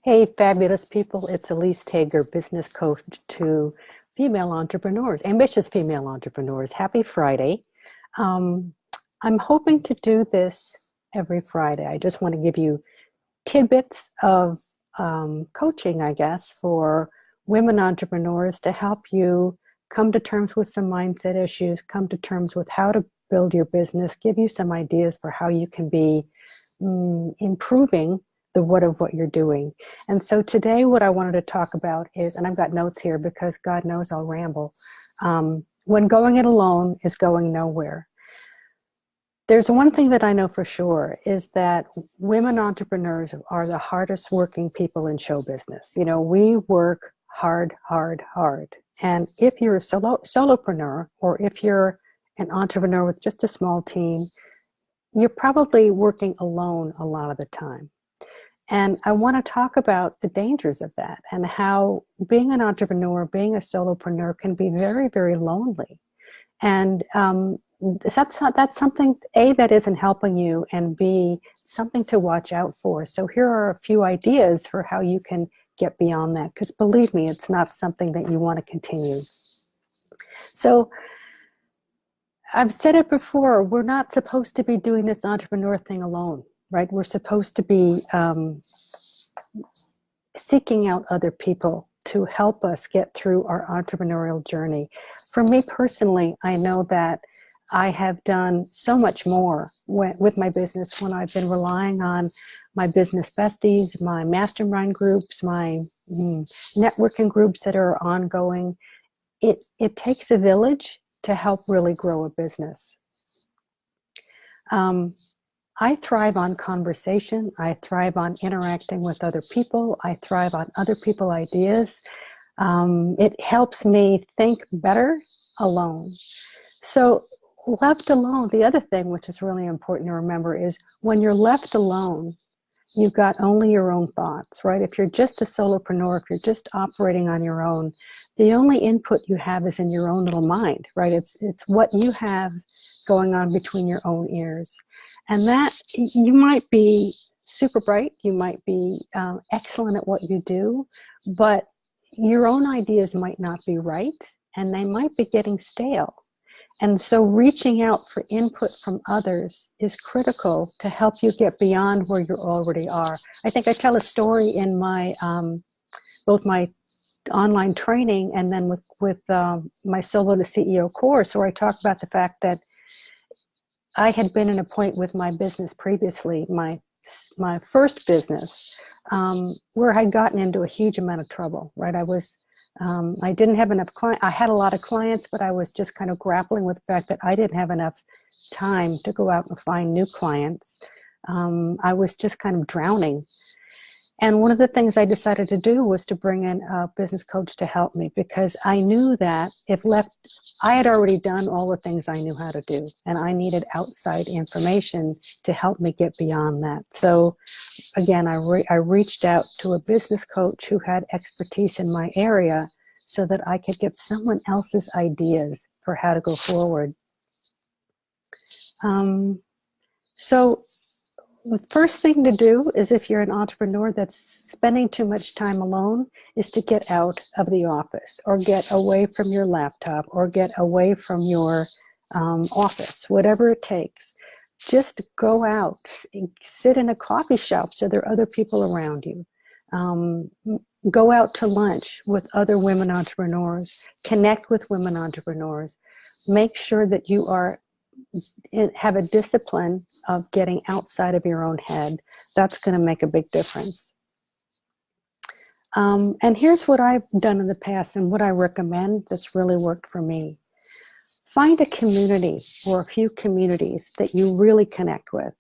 Hey, fabulous people. It's Elise Tager, business coach to female entrepreneurs, ambitious female entrepreneurs. Happy Friday. Um, I'm hoping to do this every Friday. I just want to give you tidbits of coaching, I guess, for women entrepreneurs to help you come to terms with some mindset issues, come to terms with how to build your business, give you some ideas for how you can be improving the what of what you're doing. And so today what I wanted to talk about is, and I've got notes here because God knows I'll ramble, when going it alone is going nowhere. There's one thing that I know for sure is that women entrepreneurs are the hardest working people in show business. You know, we work hard, hard, hard. And if you're a solopreneur, or if you're an entrepreneur with just a small team, you're probably working alone a lot of the time. And I want to talk about the dangers of that and how being an entrepreneur, being a solopreneur can be very, very lonely. And that's something, A, that isn't helping you, and B, something to watch out for. So here are a few ideas for how you can get beyond that, because believe me, it's not something that you want to continue. So I've said it before, we're not supposed to be doing this entrepreneur thing alone, right? We're supposed to be seeking out other people to help us get through our entrepreneurial journey. For me personally, I know that I have done so much more with my business when I've been relying on my business besties, my mastermind groups, my networking groups that are ongoing. It takes a village to help really grow a business. I thrive on conversation. I thrive on interacting with other people. I thrive on other people's ideas. It helps me think better alone. So left alone, the other thing which is really important to remember is when you're left alone, you've got only your own thoughts, right? If you're just a solopreneur, if you're just operating on your own, the only input you have is in your own little mind, right? It's what you have going on between your own ears. And that, you might be super bright, you might be excellent at what you do, but your own ideas might not be right, and they might be getting stale. And so reaching out for input from others is critical to help you get beyond where you already are. I think I tell a story in my both my online training and then with my Solo to CEO course, where I talk about the fact that I had been in a point with my business previously, my first business, where I'd gotten into a huge amount of trouble, right? I didn't have enough clients. I had a lot of clients, but I was just kind of grappling with the fact that I didn't have enough time to go out and find new clients. I was just kind of drowning. And one of the things I decided to do was to bring in a business coach to help me, because I knew that if left, I had already done all the things I knew how to do, and I needed outside information to help me get beyond that. So again, I reached out to a business coach who had expertise in my area so that I could get someone else's ideas for how to go forward. So the first thing to do is, if you're an entrepreneur that's spending too much time alone, is to get out of the office, or get away from your laptop, or get away from your office, whatever it takes. Just go out, sit in a coffee shop so there are other people around you. Go out to lunch with other women entrepreneurs, connect with women entrepreneurs. Make sure that you have a discipline of getting outside of your own head. That's going to make a big difference. And here's what I've done in the past and what I recommend that's really worked for me. Find a community or a few communities that you really connect with.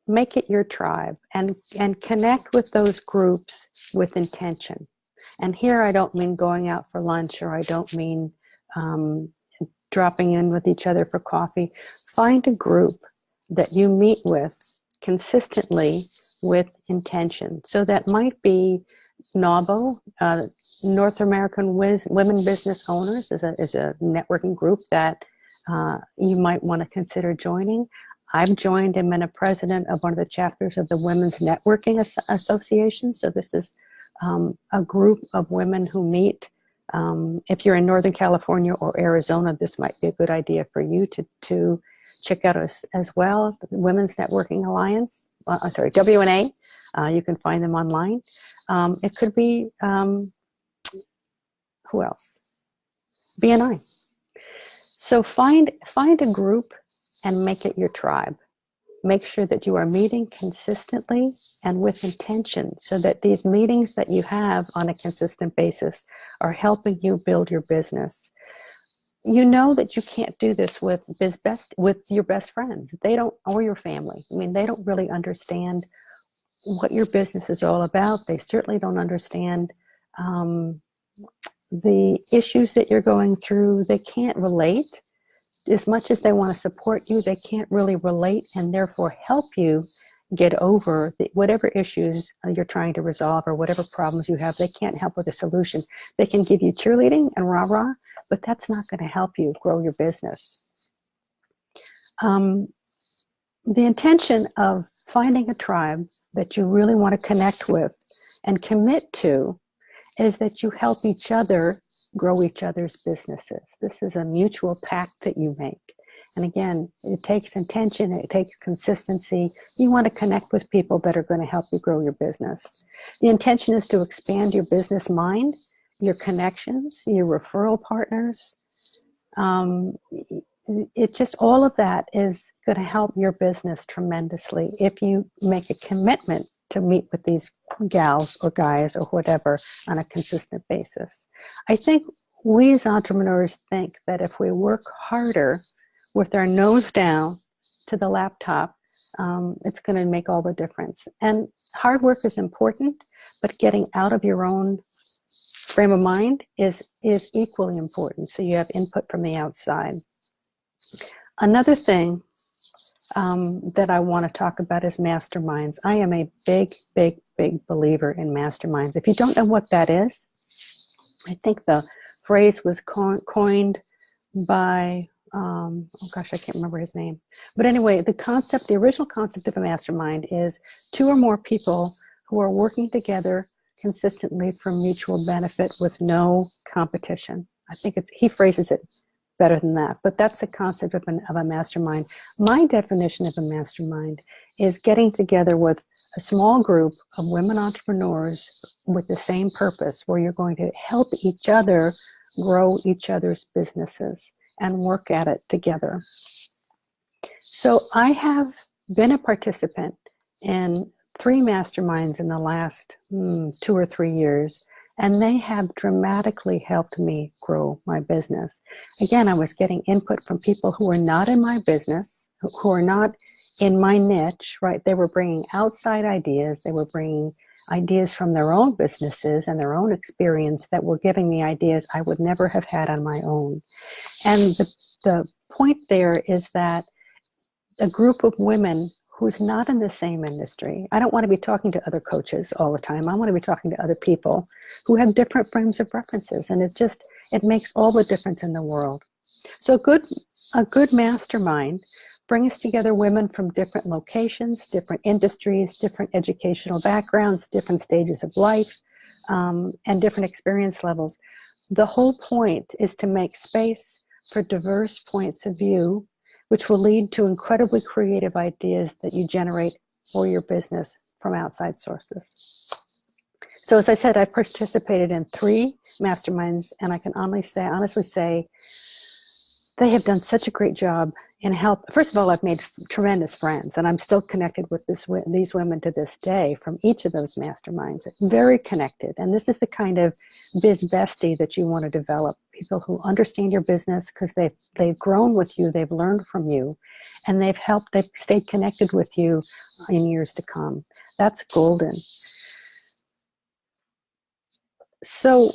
Make it your tribe, and connect with those groups with intention. And here I don't mean going out for lunch, or I don't mean dropping in with each other for coffee. Find a group that you meet with consistently with intention. So that might be NAWBO, North American Women Business Owners, is a networking group that you might want to consider joining. I've joined and been a president of one of the chapters of the Women's Networking Association. So this is a group of women who meet. If you're in Northern California or Arizona, this might be a good idea for you to check out as well. The Women's Networking Alliance, WNA. You can find them online. It could be, who else? BNI. So find a group and make it your tribe. Make sure that you are meeting consistently and with intention, so that these meetings that you have on a consistent basis are helping you build your business. You know that you can't do this with your best friends. They don't, or your family. I mean, they don't really understand what your business is all about. They certainly don't understand the issues that you're going through. They can't relate. As much as they want to support you, they can't really relate and therefore help you get over whatever issues you're trying to resolve or whatever problems you have. They can't help with a solution. They can give you cheerleading and rah-rah, but that's not going to help you grow your business. The intention of finding a tribe that you really want to connect with and commit to is that you help each other grow each other's businesses. This is a mutual pact that you make. And again, it takes intention, it takes consistency. You want to connect with people that are going to help you grow your business. The intention is to expand your business mind, your connections, your referral partners. It just, all of that is going to help your business tremendously if you make a commitment to meet with these gals or guys or whatever on a consistent basis. I think we as entrepreneurs think that if we work harder with our nose down to the laptop, it's going to make all the difference. And hard work is important, but getting out of your own frame of mind is equally important. So you have input from the outside. Another thing that I want to talk about is masterminds. I am a big believer in masterminds. If you don't know what that is, I think the phrase was coined by, oh gosh, I can't remember his name. But anyway, the original concept of a mastermind is two or more people who are working together consistently for mutual benefit with no competition. I think he phrases it better than that, but that's the concept of a mastermind. My definition of a mastermind is getting together with a small group of women entrepreneurs with the same purpose, where you're going to help each other grow each other's businesses and work at it together. So I have been a participant in 3 masterminds in the last 2 or 3 years, and they have dramatically helped me grow my business. Again, I was getting input from people who are not in my business, who are not in my niche, right? They were bringing outside ideas. They were bringing ideas from their own businesses and their own experience that were giving me ideas I would never have had on my own. And the point there is that a group of women who's not in the same industry. I don't want to be talking to other coaches all the time. I want to be talking to other people who have different frames of references, and it makes all the difference in the world. So a good mastermind brings together women from different locations, different industries, different educational backgrounds, different stages of life, and different experience levels. The whole point is to make space for diverse points of view, which will lead to incredibly creative ideas that you generate for your business from outside sources. So as I said, I've participated in 3 masterminds, and I can honestly say they have done such a great job in help. First of all, I've made tremendous friends, and I'm still connected with these women to this day from each of those masterminds. Very connected, and this is the kind of biz bestie that you want to develop. People who understand your business because they've grown with you, they've learned from you, and they've stayed connected with you in years to come. That's golden. So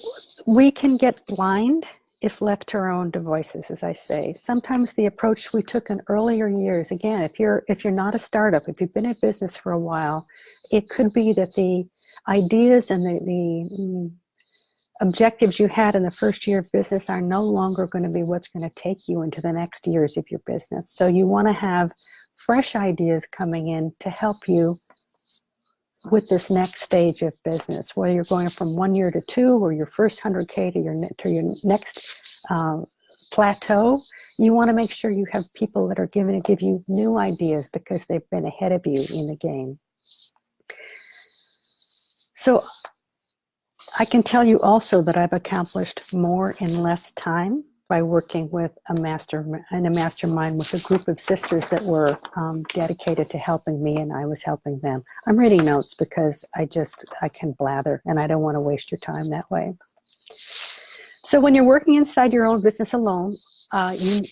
we can get blind if left to our own devices, as I say. Sometimes the approach we took in earlier years, again, if you're not a startup, if you've been in business for a while, it could be that the ideas and the objectives you had in the first year of business are no longer going to be what's going to take you into the next years of your business. So you want to have fresh ideas coming in to help you with this next stage of business, whether you're going from 1 year to 2 or your first 100K to your next plateau. You want to make sure you have people that are going to give you new ideas because they've been ahead of you in the game. So I can tell you also that I've accomplished more in less time by working with a mastermind with a group of sisters that were dedicated to helping me, and I was helping them. I'm reading notes because I can blather, and I don't want to waste your time that way. So when you're working inside your own business alone,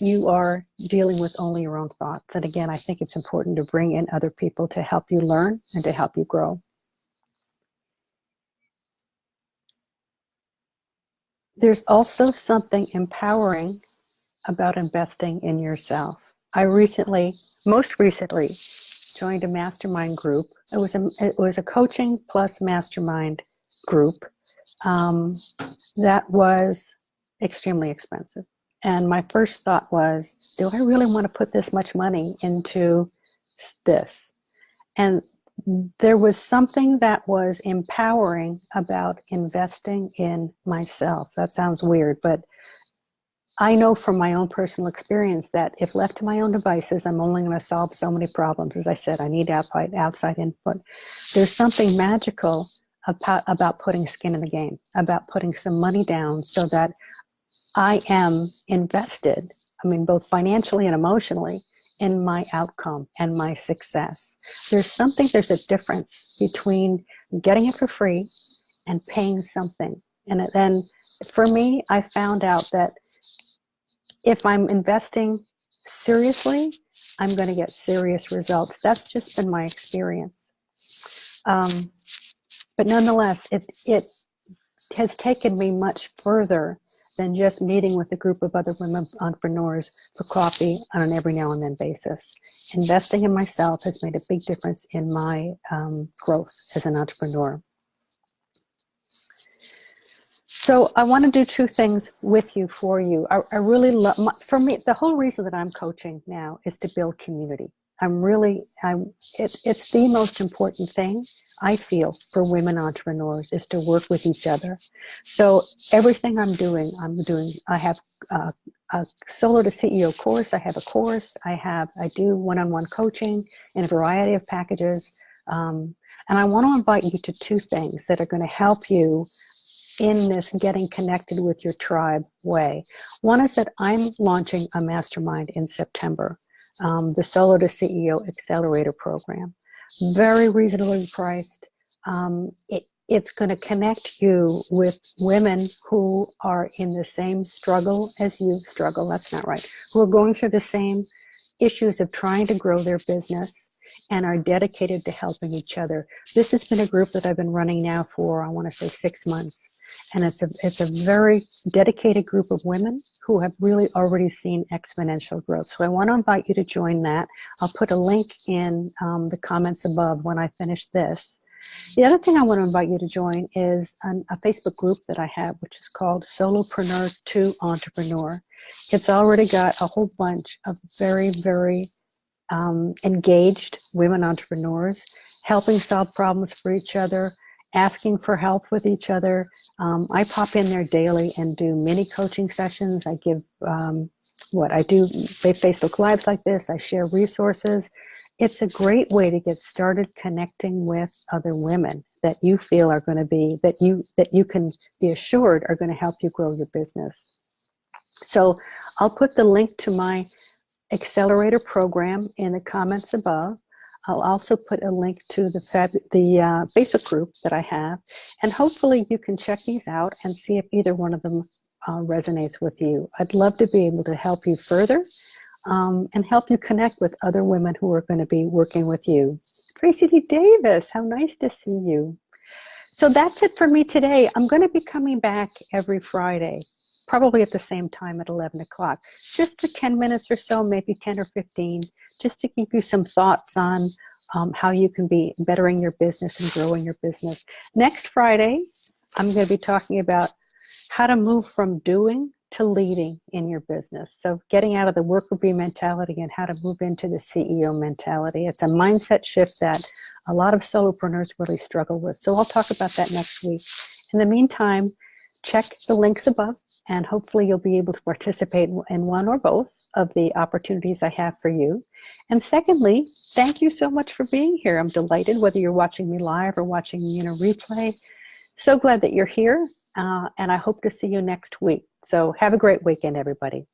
you are dealing with only your own thoughts. And again, I think it's important to bring in other people to help you learn and to help you grow. There's also something empowering about investing in yourself. I most recently, joined a mastermind group. It was a coaching plus mastermind group that was extremely expensive. And my first thought was, do I really want to put this much money into this? And there was something that was empowering about investing in myself. That sounds weird, but I know from my own personal experience that if left to my own devices, I'm only going to solve so many problems. As I said, I need outside input. There's something magical about putting skin in the game, about putting some money down so that I am invested, both financially and emotionally, in my outcome and my success. There's a difference between getting it for free and paying something. And then for me, I found out that if I'm investing seriously, I'm going to get serious results. That's just been my experience. But nonetheless, it has taken me much further than just meeting with a group of other women entrepreneurs for coffee on an every now and then basis. Investing in myself has made a big difference in my growth as an entrepreneur. So I want to do two things with you, for you. I really love, for me, the whole reason that I'm coaching now is to build community. It's the most important thing I feel for women entrepreneurs is to work with each other. So everything I'm doing, I have a Solo to CEO course. I have a course. I do one-on-one coaching in a variety of packages. And I want to invite you to two things that are going to help you in this getting connected with your tribe way. One is that I'm launching a mastermind in September, the Solo to CEO Accelerator program. Very reasonably priced. It's going to connect you with women who are in the same struggle as you struggle. That's not right. Who are going through the same issues of trying to grow their business and are dedicated to helping each other. This has been a group that I've been running now for, I want to say, 6 months. And it's a very dedicated group of women who have really already seen exponential growth. So I want to invite you to join that. I'll put a link in the comments above when I finish this. The other thing I want to invite you to join is a Facebook group that I have, which is called Solopreneur to Entrepreneur. It's already got a whole bunch of very, very engaged women entrepreneurs, helping solve problems for each other, asking for help with each other. I pop in there daily and do mini coaching sessions. I give I do Facebook Lives like this. I share resources. It's a great way to get started connecting with other women that you feel are going to be, that you can be assured are going to help you grow your business. So I'll put the link to my Accelerator program in the comments above. I'll also put a link to the Facebook group that I have, and hopefully you can check these out and see if either one of them resonates with you. I'd love to be able to help you further and help you connect with other women who are going to be working with you. Tracy D. Davis, how nice to see you. So that's it for me today. I'm going to be coming back every Friday, probably at the same time at 11 o'clock, just for 10 minutes or so, maybe 10 or 15, just to give you some thoughts on how you can be bettering your business and growing your business. Next Friday, I'm going to be talking about how to move from doing to leading in your business. So getting out of the worker bee mentality and how to move into the CEO mentality. It's a mindset shift that a lot of solopreneurs really struggle with. So I'll talk about that next week. In the meantime, check the links above, and hopefully you'll be able to participate in one or both of the opportunities I have for you. And secondly, thank you so much for being here. I'm delighted whether you're watching me live or watching me in a replay. So glad that you're here, and I hope to see you next week. So have a great weekend, everybody.